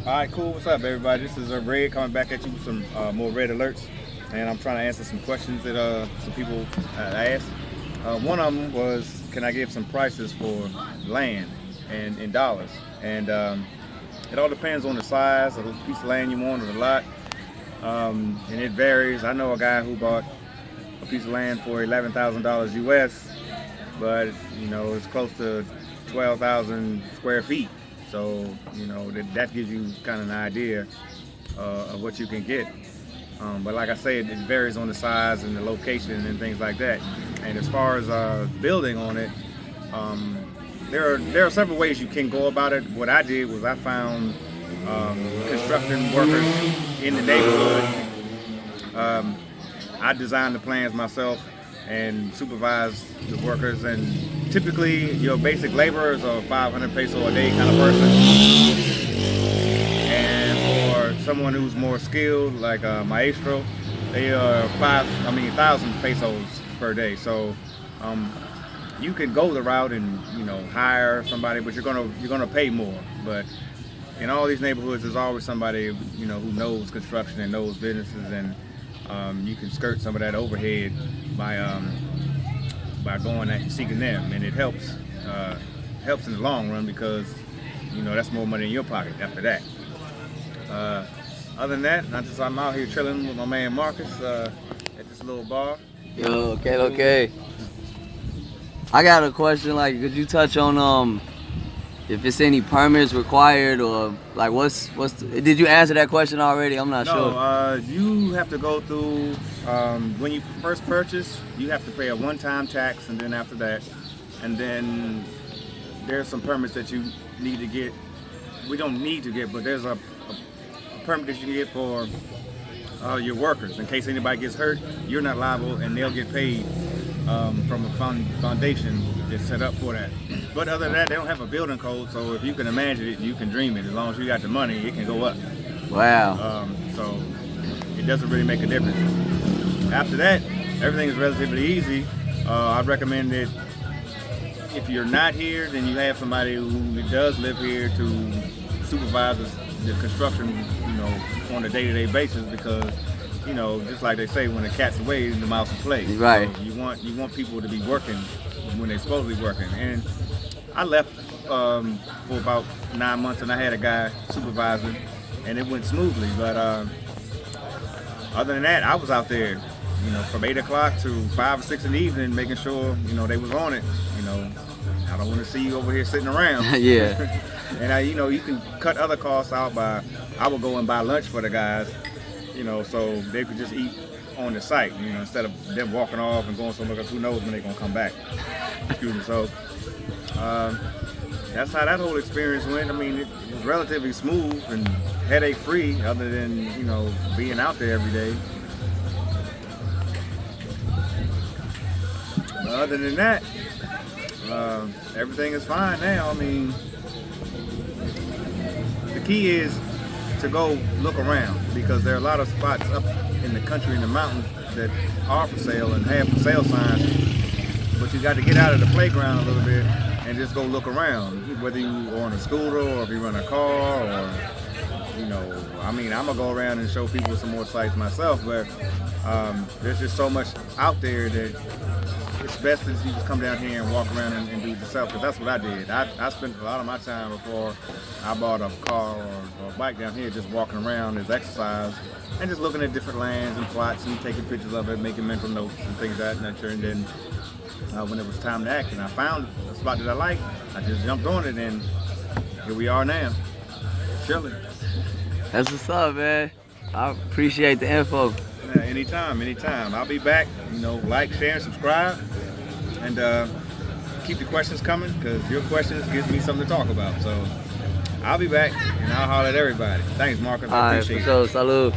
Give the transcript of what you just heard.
All right, cool. What's up, everybody? This is Red coming back at you with some more red alerts, and I'm trying to answer some questions that some people asked. One of them was, can I give some prices for land and in dollars? And it all depends on the size of the piece of land you want or the lot, and it varies. I know a guy who bought a piece of land for $11,000 US, but you know it's close to 12,000 square feet. So, you know, that gives you kind of an idea of what you can get. But like I said, it varies on the size and the location and things like that. And as far as building on it, there are several ways you can go about it. What I did was I found construction workers in the neighborhood. I designed the plans myself and supervised the workers, and typically your basic laborers are 500 peso a day kind of person, and for someone who's more skilled like a maestro, they are 1,000 pesos per day. So you can go the route and hire somebody, but you're gonna pay more. But in all these neighborhoods, there's always somebody who knows construction and knows businesses, and you can skirt some of that overhead by going and seeking them, and it helps in the long run because that's more money in your pocket after that. Other than that, I'm out here chilling with my man Marcus at this little bar. Yo, okay. I got a question. Like, could you touch on if it's any permits required, or like did you answer that question already? I'm not sure. No, you have to go through, when you first purchase, you have to pay a one-time tax, and then after that, and then there's some permits that you need to get. We don't need to get, but there's a permit that you can get for your workers. In case anybody gets hurt, you're not liable, and they'll get paid from a foundation that's set up for that. But other than that, they don't have a building code, so if you can imagine it, you can dream it. As long as you got the money, it can go up. Wow. So it doesn't really make a difference. After that, everything is relatively easy. I'd recommend that if you're not here, then you have somebody who does live here to supervise the construction, on a day-to-day basis, because just like they say, when the cat's away, the mouse will play. Right. So you want people to be working when they're supposed to be working. And I left for about 9 months, and I had a guy supervising, and it went smoothly. But other than that, I was out there, from 8 o'clock to 5 or 6 in the evening, making sure they was on it. I don't want to see you over here sitting around. Yeah. And you can cut other costs out by, I would go and buy lunch for the guys, so they could just eat on the site, instead of them walking off and going somewhere, because who knows when they're gonna come back. Excuse me. So that's how that whole experience went. I mean, it was relatively smooth and headache free, other than being out there every day. But other than that, everything is fine now. I mean, the key is to go look around, because there are a lot of spots up in the country, in the mountains, that are for sale and have for sale signs, but you got to get out of the playground a little bit and just go look around, whether you are on a scooter or if you run a car, or I mean, I'm gonna go around and show people some more sites myself, but there's just so much out there that it's best that you just come down here and walk around and do it yourself, because that's what I did. I spent a lot of my time before I bought a car or a bike down here just walking around as exercise and just looking at different lands and plots and taking pictures of it, making mental notes and things of that nature. And then when it was time to act and I found a spot that I liked, I just jumped on it, and here we are now, chilling. That's what's up, man. I appreciate the info. Yeah, anytime. I'll be back. Like, share, and subscribe, and keep the questions coming, because your questions gives me something to talk about. So I'll be back, and I'll holler at everybody. Thanks, Marcus. I appreciate it. All right, for sure. Salud.